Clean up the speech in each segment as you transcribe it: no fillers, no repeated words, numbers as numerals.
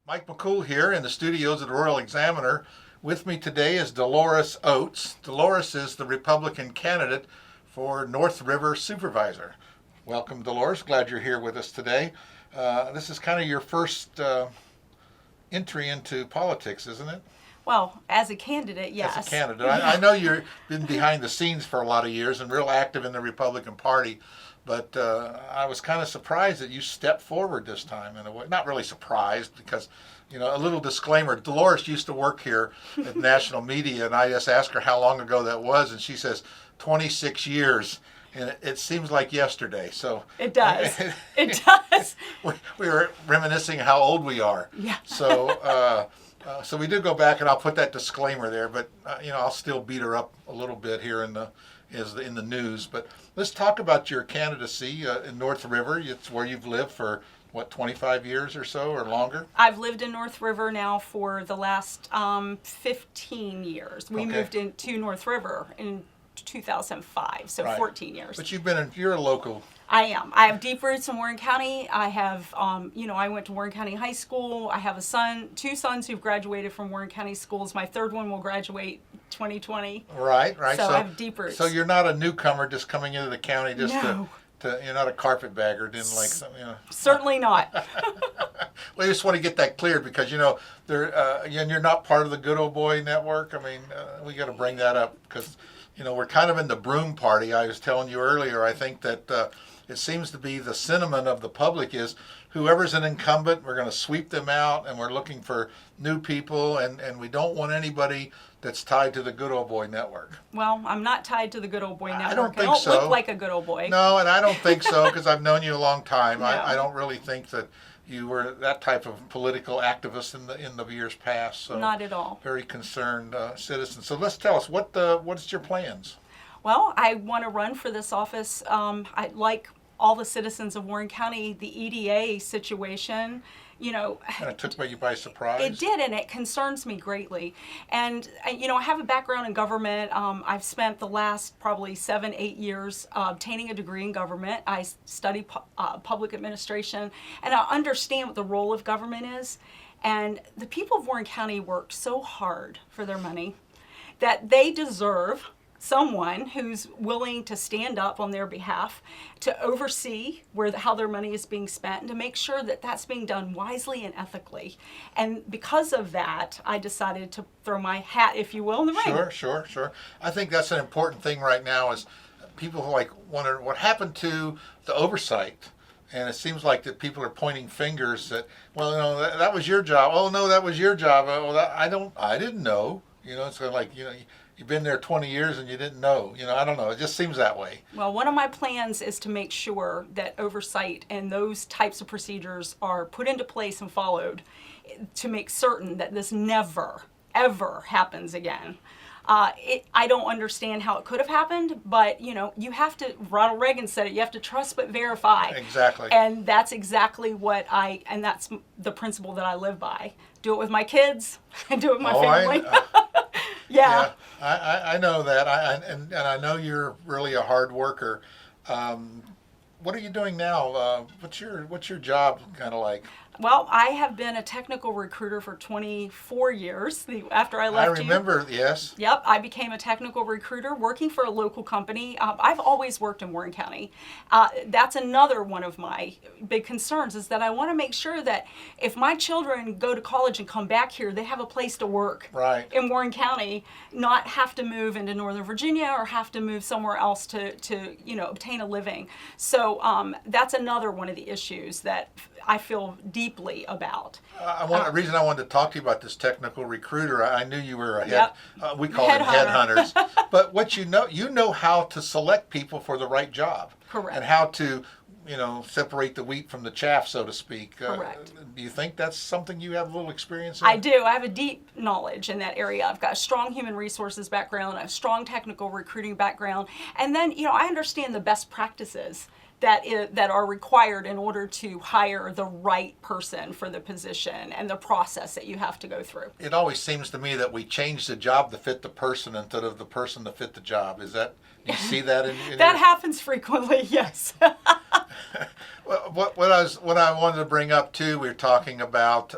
Mike McCool here in the studios of the Royal Examiner. With me today is Delores Oates. Delores is the Republican candidate for North River Supervisor. Welcome, Delores. Glad you're here with us today. This is kind of your first entry into politics, isn't it? Well, as a candidate, yes. As a candidate. I know you've been behind the scenes for a lot of years and real active in the Republican Party, but I was kind of surprised that you stepped forward this time in a way. Not really surprised because, you know, a little disclaimer, Delores used to work here at national media, and I just asked her how long ago that was, and she says 26 years. And it seems like yesterday. So it does. It does. We were reminiscing how old we are. Yeah. So we do go back, and I'll put that disclaimer there. But you know, I'll still beat her up a little bit here in the news. But let's talk about your candidacy in North River. It's where you've lived for what, 25 years or so, or longer? I've lived in North River now for the last 15 years. We moved into North River in 2005, so right. 14 years. But you're a local. I am. I have deep roots in Warren County. I have, I went to Warren County High School. I have two sons who've graduated from Warren County schools. My third one will graduate 2020. Right. So I have deep roots. So you're not a newcomer just coming into the county just no. You're not a carpetbagger, didn't like some, you know. Certainly not. Well, I just want to get that cleared because, you know, you're not part of the Good Old Boy Network. I mean, we got to bring that up because, you know, we're kind of in the broom party. I was telling you earlier, I think that it seems to be the sentiment of the public is whoever's an incumbent, we're going to sweep them out, and we're looking for new people, and we don't want anybody that's tied to the Good Old Boy Network. Well, I'm not tied to the Good Old Boy Network. I don't think so. I don't look like a good old boy. No, and I don't think so because I've known you a long time. No. I don't really think that you were that type of political activist in the years past. So not at all. Very concerned citizen. So let's tell us what's your plans? Well, I want to run for this office. I like all the citizens of Warren County. The EDA situation, you know, kind of took you by surprise. It did, and it concerns me greatly. And you know, I have a background in government. I've spent the last probably 7-8 years obtaining a degree in government. I studied public administration, and I understand what the role of government is. And the people of Warren County worked so hard for their money that they deserve someone who's willing to stand up on their behalf to oversee how their money is being spent and to make sure that that's being done wisely and ethically. And because of that, I decided to throw my hat, if you will, in the ring. Sure. I think that's an important thing right now is people wonder what happened to the oversight. And it seems like that people are pointing fingers that, well, you know, that was your job. Oh, no, that was your job. Oh, I didn't know. You know, it's kind of like, you know, you've been there 20 years and you didn't know. You know, I don't know. It just seems that way. Well, one of my plans is to make sure that oversight and those types of procedures are put into place and followed to make certain that this never, ever happens again. I don't understand how it could have happened, but, you know, you have to, Ronald Reagan said it, you have to trust but verify. Exactly. And that's exactly and that's the principle that I live by. Do it with my kids and do it with my family. Yeah. I know that, and I know you're really a hard worker. What are you doing now? What's your job kind of like? Well, I have been a technical recruiter for 24 years. After I left I remember, yes. Yep, I became a technical recruiter working for a local company. I've always worked in Warren County. That's another one of my big concerns is that I want to make sure that if my children go to college and come back here, they have a place to work in Warren County, not have to move into Northern Virginia or have to move somewhere else to you know, obtain a living. So that's another one of the issues that I feel deeply about. The reason I wanted to talk to you about this technical recruiter, I knew you were we call them Headhunters. But what you know how to select people for the right job. Correct. And how to, you know, separate the wheat from the chaff, so to speak. Correct. Do you think that's something you have a little experience in? I do. I have a deep knowledge in that area. I've got a strong human resources background, a strong technical recruiting background, and then, you know, I understand the best practices that are required in order to hire the right person for the position and the process that you have to go through. It always seems to me that we change the job to fit the person instead of the person to fit the job. Do you see that in that happens frequently, yes. What I wanted to bring up too, we were talking about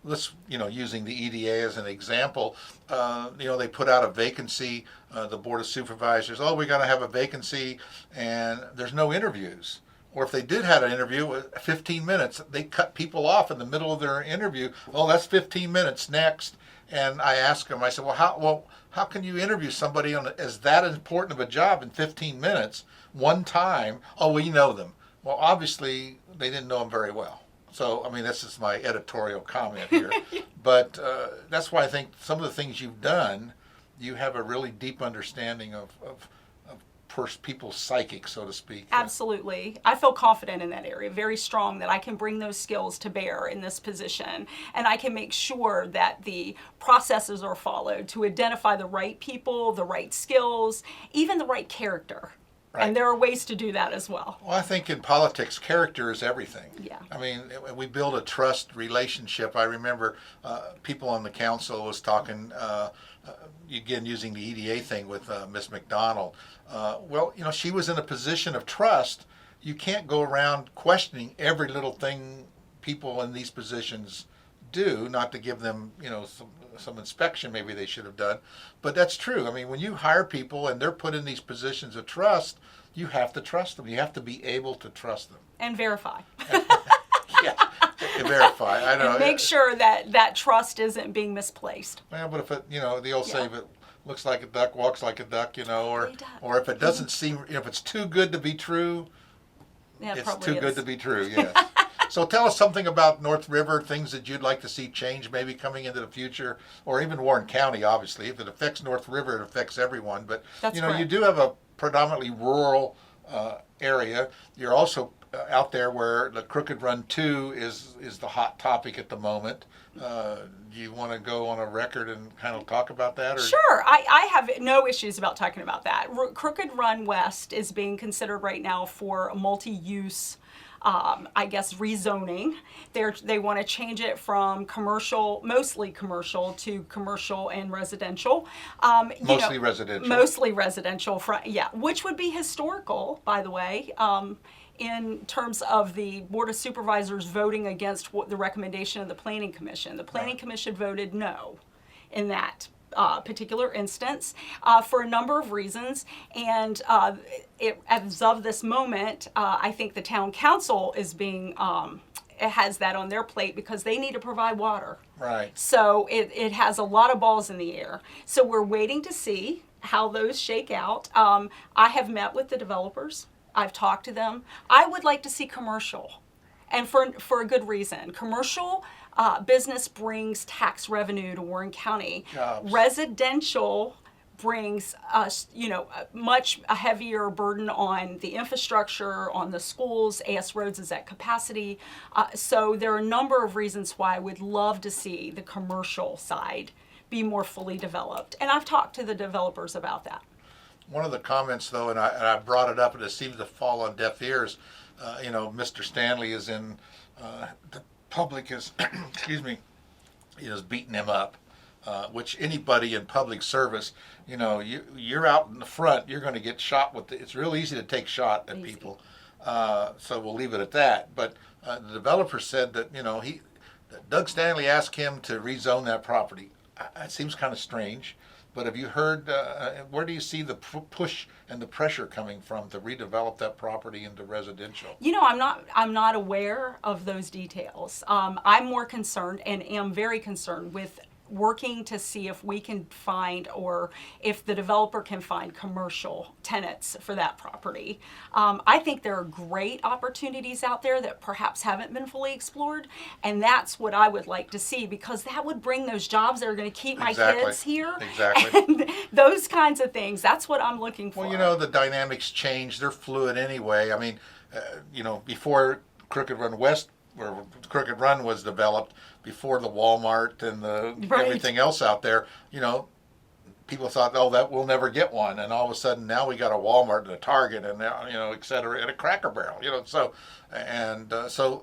let's, using the EDA as an example, they put out a vacancy, the Board of Supervisors, oh, we're going to have a vacancy, and there's no interviews. Or if they did have an interview, 15 minutes, they cut people off in the middle of their interview. Oh, that's 15 minutes, next. And I asked them, I said, how can you interview somebody on as that important of a job in 15 minutes, one time? Oh, we know them. Well, obviously, they didn't know them very well. So, I mean, this is my editorial comment here. But that's why I think some of the things you've done, you have a really deep understanding of people's psychic, so to speak. Absolutely. I feel confident in that area, very strong that I can bring those skills to bear in this position, and I can make sure that the processes are followed to identify the right people, the right skills, even the right character. Right. And there are ways to do that as well. Well, I think in politics, character is everything. Yeah. I mean, we build a trust relationship. I remember people on the council was talking, again, using the EDA thing with Ms. McDonald. Well, she was in a position of trust. You can't go around questioning every little thing people in these positions do, not to give them, some inspection maybe they should have done. But that's true. I mean, when you hire people and they're put in these positions of trust, you have to trust them. You have to be able to trust them. And verify. Yeah, verify. I know. And make sure that trust isn't being misplaced. Well, but if it, the old saying, if it looks like a duck, walks like a duck, or if it doesn't seem, if it's too good to be true, it's too good to be true, yes. So tell us something about North River, things that you'd like to see change maybe coming into the future, or even Warren County, obviously. If it affects North River, it affects everyone. But, you do have a predominantly rural area. You're also out there where the Crooked Run 2 is the hot topic at the moment. Do you want to go on a record and kind of talk about that? Or? Sure. I have no issues about talking about that. Crooked Run West is being considered right now for multi-use rezoning. They want to change it from mostly commercial to commercial and residential. Mostly residential. Mostly residential, which would be historical, by the way, in terms of the Board of Supervisors voting against the recommendation of the Planning Commission. The Planning Commission voted no in that particular instance for a number of reasons, and as of this moment, I think the town council is it has that on their plate because they need to provide water. Right. So it has a lot of balls in the air. So we're waiting to see how those shake out. I have met with the developers. I've talked to them. I would like to see commercial, and for a good reason. Commercial business brings tax revenue to Warren County. Jobs. Residential brings us, a heavier burden on the infrastructure, on the schools. Asteroids is at capacity. So there are a number of reasons why I would love to see the commercial side be more fully developed. And I've talked to the developers about that. One of the comments, though, and I brought it up, and it seems to fall on deaf ears. Mr. Stanley is in. The public is, is beating him up. Which anybody in public service, you're out in the front, you're going to get shot with. It's real easy to take shot at people. So we'll leave it at that. But the developer said that Doug Stanley asked him to rezone that property. It seems kind of strange. But have you heard, where do you see the push and the pressure coming from to redevelop that property into residential? I'm not aware of those details. I'm more concerned and am very concerned with working to see if we can find, or if the developer can find, commercial tenants for that property. I think there are great opportunities out there that perhaps haven't been fully explored, and that's what I would like to see, because that would bring those jobs that are going to keep my kids here. Exactly. And those kinds of things. That's what I'm looking for. Well, the dynamics change. They're fluid anyway. I mean, before Crooked Run West, where Crooked Run was developed, before the Walmart and everything else out there, people thought, oh, that we'll never get one, and all of a sudden now we got a Walmart and a Target and et cetera, and a Cracker Barrel, so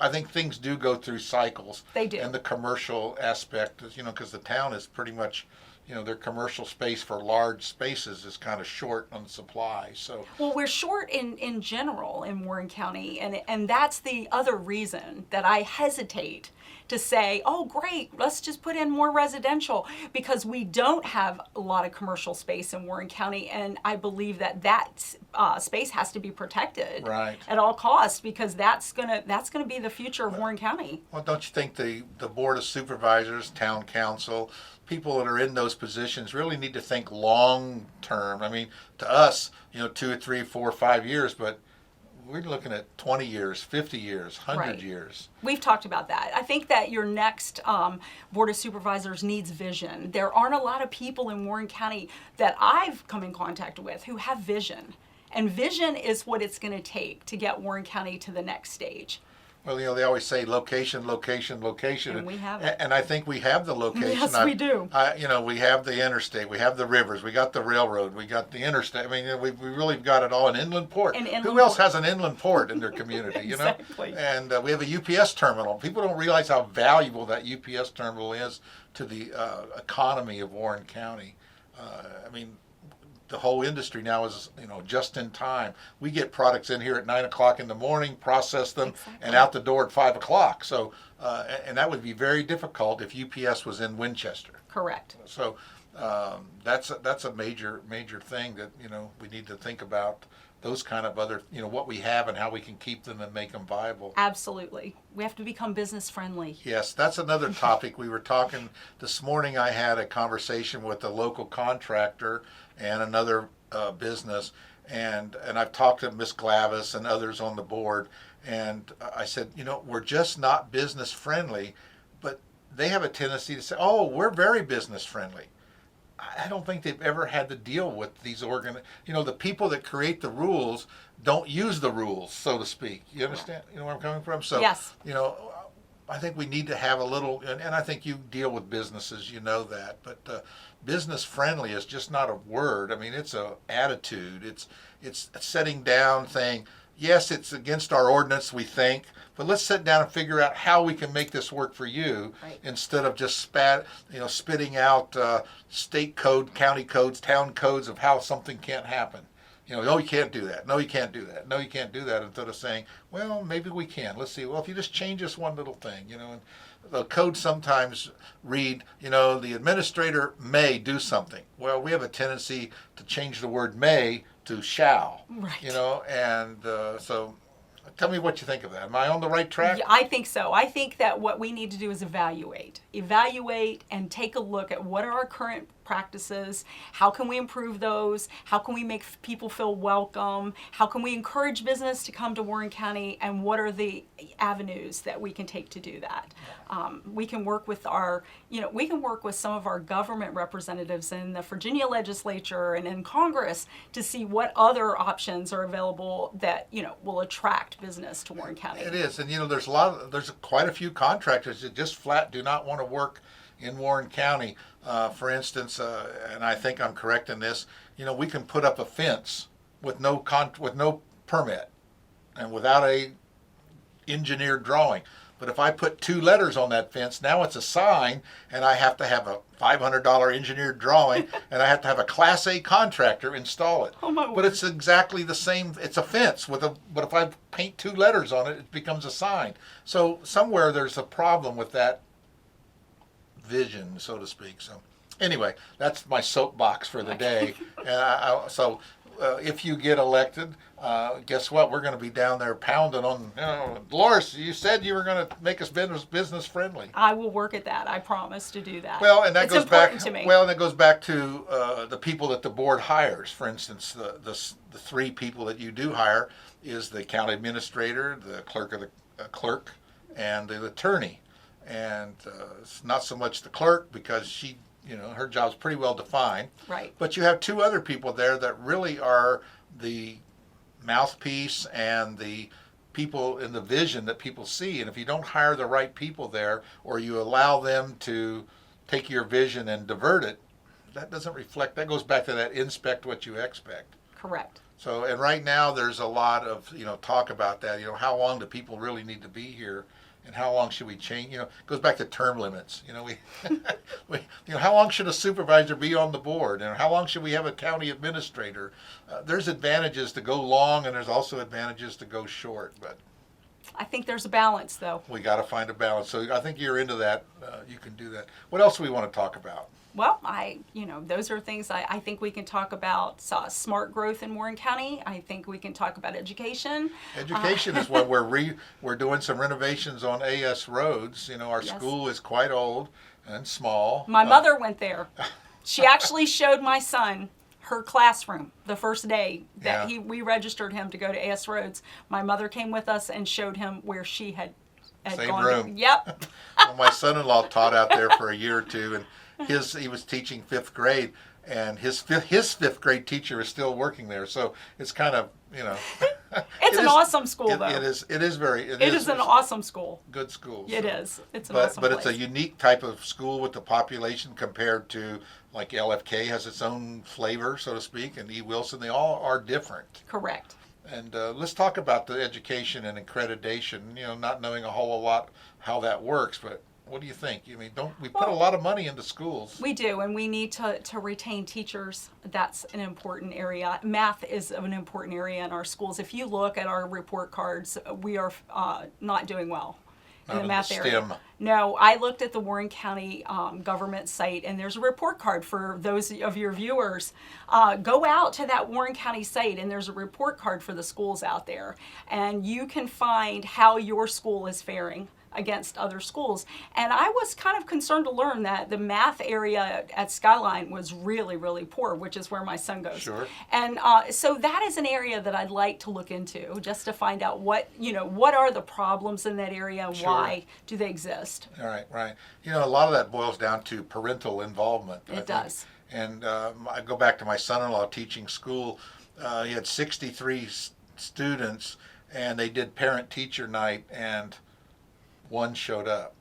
I think things do go through cycles. They do. And the commercial aspect is, because the town is pretty much, their commercial space for large spaces is kind of short on supply. So we're short in general in Warren County, and that's the other reason that I hesitate to say, oh, great, let's just put in more residential, because we don't have a lot of commercial space in Warren County. And I believe that space has to be protected at all costs, because that's gonna be the future of Warren County. Well, don't you think the Board of Supervisors, Town Council, people that are in those positions really need to think long term? I mean, to us, 2 or 3, 4, 5 years, but we're looking at 20 years, 50 years, 100 years. We've talked about that. I think that your next Board of Supervisors needs vision. There aren't a lot of people in Warren County that I've come in contact with who have vision. And vision is what it's going to take to get Warren County to the next stage. Well, they always say location, location, location. And we have it. And I think we have the location. Yes, we do. We have the interstate, we have the rivers, we got the railroad, we got the interstate. I mean, we really got it all. An inland port. Who else has an inland port in their community, Exactly. And we have a UPS terminal. People don't realize how valuable that UPS terminal is to the economy of Warren County. The whole industry now is, just in time. We get products in here at 9 o'clock in the morning, process them, and out the door at 5 o'clock. So, and that would be very difficult if UPS was in Winchester. Correct. So, that's a major thing that we need to think about. Those kind of other, what we have and how we can keep them and make them viable. Absolutely. We have to become business friendly. Yes, that's another topic. We were talking this morning. I had a conversation with a local contractor and another business, and I've talked to Miss Glavis and others on the board, and I said, we're just not business friendly, but they have a tendency to say, oh, we're very business friendly. I don't think they've ever had to deal with these the people that create the rules don't use the rules, so to speak. You understand? You know where I'm coming from? So, yes. I think we need to have a little, and I think you deal with businesses, that, but business friendly is just not a word. I mean, it's a attitude. It's sitting down saying, yes, it's against our ordinance, we think, but let's sit down and figure out how we can make this work for you, instead of just spitting out state code, county codes, town codes of how something can't happen. No, you can't do that. No, you can't do that. No, you can't do that. Instead of saying, well, maybe we can. Let's see. Well, if you just change this one little thing, and the code sometimes read, the administrator may do something. Well, we have a tendency to change the word may to shall. Right. And so tell me what you think of that. Am I on the right track? Yeah, I think so. I think that what we need to do is evaluate and take a look at what are our current practices, how can we improve those, how can we make people feel welcome, how can we encourage business to come to Warren County, and what are the avenues that we can take to do that. We can work with some of our government representatives in the Virginia legislature and in Congress to see what other options are available that will attract business to Warren County. It is, and there's quite a few contractors that just flat do not want to work in Warren County. For instance, and I think I'm correct in this, we can put up a fence with no permit and without a engineered drawing. But if I put 2 letters on that fence, now it's a sign, and I have to have a $500 engineered drawing, and I have to have a Class A contractor install it. Oh my word. But it's exactly the same. It's a fence but if I paint 2 letters on it, it becomes a sign. So somewhere there's a problem with that vision, so to speak. So anyway, that's my soapbox for the day. And if you get elected, guess what? We're going to be down there pounding on. Delores, you said you were going to make us business friendly. I will work at that. I promise to do that. Well, and that goes back to me. Well, and it goes back to the people that the board hires. For instance, the 3 people that you do hire is the county administrator, the clerk, and the attorney. And it's not so much the clerk, because she, her job's pretty well defined. Right. But you have 2 other people there that really are the mouthpiece and the people in the vision that people see. And if you don't hire the right people there, or you allow them to take your vision and divert it, that doesn't reflect. That goes back to that inspect what you expect. Correct. So, and right now there's a lot of talk about that. How long do people really need to be here? And how long should we change? It goes back to term limits. How long should a supervisor be on the board? And how long should we have a county administrator? There's advantages to go long, and there's also advantages to go short. But I think there's a balance, though. We got to find a balance. So I think you're into that. You can do that. What else do we want to talk about? Well, those are things I think we can talk about. Smart growth in Warren County. I think we can talk about education. Education is what we're doing some renovations on AS roads. You know, our Yes. school is quite old and small. My mother went there. She actually showed my son her classroom the first day that Yeah. we registered him to go to AS Roads. My mother came with us and showed him where she had Same gone. room. Yep. Well, my son-in-law taught out there for a year or two, and he was teaching fifth grade, and his fifth grade teacher is still working there. So it's kind of, you know, It's an awesome school, though. It is It is an awesome school. good school. It so. is. It's an But awesome but place. it's a unique type of school with the population compared to like LFK has its own flavor, so to speak, and E. Wilson. They all are different. Correct. And let's talk about the education and accreditation. You know, not knowing a whole lot how that works, but what do you think? I mean, don't we put a lot of money into schools? We do, and we need to retain teachers. That's an important area. Math is an important area in our schools. If you look at our report cards, we are not doing well in Not the math area. STEM. No, I looked at the Warren County government site, and there's a report card for those of your viewers. Go out to that Warren County site, and there's a report card for the schools out there, and you can find how your school is faring against other schools. And I was kind of concerned to learn that the math area at Skyline was really, really poor, which is where my son goes. Sure. And so that is an area that I'd like to look into, just to find out what are the problems in that area and Sure. why do they exist. All right, right. You know, a lot of that boils down to parental involvement. I think. It does. And I go back to my son-in-law teaching school. He had 63 students, and they did parent-teacher night, and one showed up.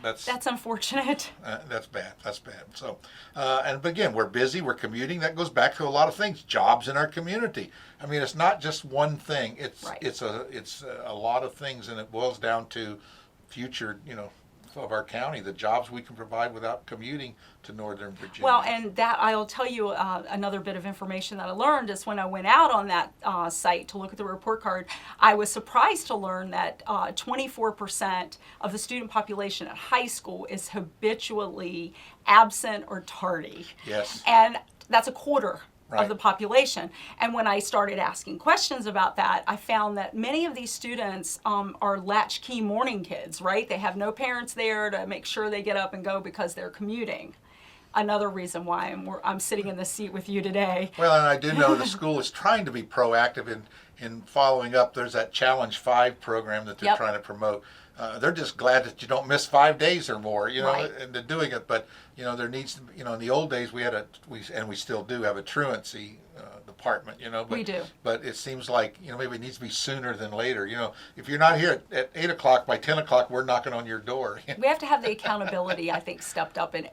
That's unfortunate. That's bad. That's bad. So, but again, we're busy. We're commuting. That goes back to a lot of things. Jobs in our community. I mean, it's not just one thing. It's Right. it's a lot of things, and it boils down to future, of our county, the jobs we can provide without commuting to Northern Virginia. Well, and that I'll tell you another bit of information that I learned is when I went out on that site to look at the report card, I was surprised to learn that 24% of the student population at high school is habitually absent or tardy. Yes. And that's a quarter Right. of the population. And when I started asking questions about that, I found that many of these students are latchkey morning kids, right? They have no parents there to make sure they get up and go because they're commuting. Another reason why I'm sitting in this seat with you today. Well, and I do know the school is trying to be proactive in following up. There's that Challenge 5 program that they're Yep. trying to promote. They're just glad that you don't miss 5 days or more, Right. into doing it. But, there needs to be, in the old days we still do have a truancy department, but, We do. But it seems like, maybe it needs to be sooner than later. If you're not here at 8 o'clock, by 10 o'clock, we're knocking on your door. We have to have the accountability, I think, stepped up in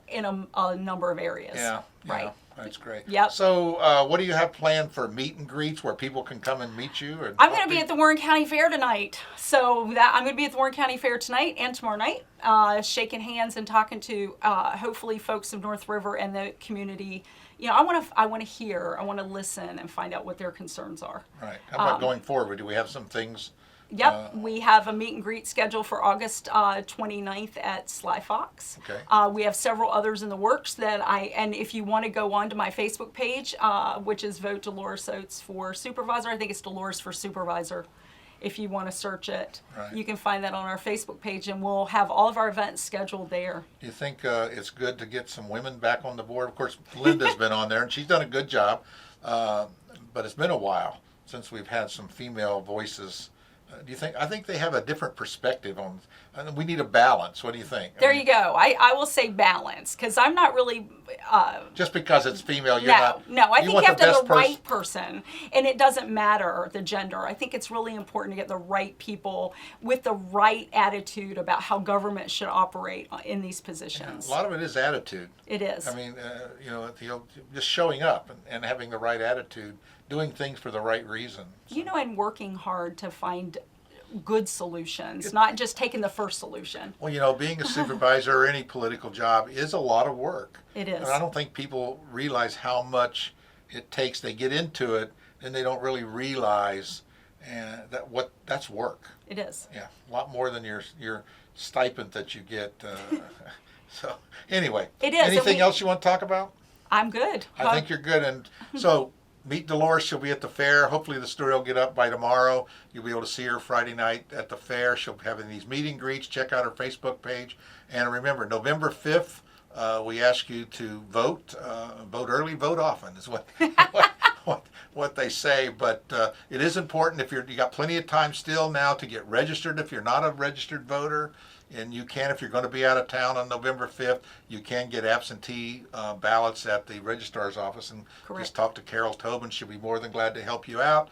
a number of areas. Yeah. Right. That's great. Yep. So, what do you have planned for meet and greets where people can come and meet you? I'm going to be at the Warren County Fair tonight. So I'm going to be at the Warren County Fair tonight and tomorrow night, shaking hands and talking to hopefully folks of North River and the community. I want to hear, I want to listen and find out what their concerns are. Right. How about going forward? Do we have some things? Yep, we have a meet and greet scheduled for August 29th at Sly Fox. Okay. We have several others in the works and if you want to go on to my Facebook page, which is Vote Delores Oates for Supervisor, I think it's Delores for Supervisor. If you want to search it, Right. You can find that on our Facebook page, and we'll have all of our events scheduled there. Do you think it's good to get some women back on the board? Of course, Linda's been on there, and she's done a good job. But it's been a while since we've had some female voices. Do you think? I think they have a different perspective on. We need a balance. What do you think? There you go. I will say balance, because I'm not really. Just because it's female, you're not. No, I think you want have to have best the right person, and it doesn't matter the gender. I think it's really important to get the right people with the right attitude about how government should operate in these positions. A lot of it is attitude. It is. I mean, just showing up and having the right attitude, doing things for the right reason. And working hard to find good solutions, not just taking the first solution. Well, being a supervisor or any political job is a lot of work. It is. And I don't think people realize how much it takes. They get into it and they don't really realize and that's work. It is. Yeah, a lot more than your stipend that you get. So anyway, It is. anything else you want to talk about? I'm good. I think you're good. And so meet Delores. She'll be at the fair. Hopefully the story will get up by tomorrow. You'll be able to see her Friday night at the fair. She'll be having these meet and greets. Check out her Facebook page. And remember, November 5th, we ask you to vote. Vote early, vote often is what they say. But it is important if you got plenty of time still now to get registered if you're not a registered voter. And you can, if you're going to be out of town on November 5th, you can get absentee ballots at the registrar's office, and Correct. just talk to Carol Tobin. She'll be more than glad to help you out.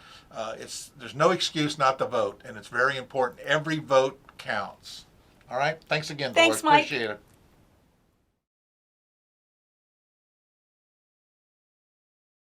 There's no excuse not to vote, and it's very important. Every vote counts. All right? Thanks again, Delores. Thanks, Mike. Appreciate it.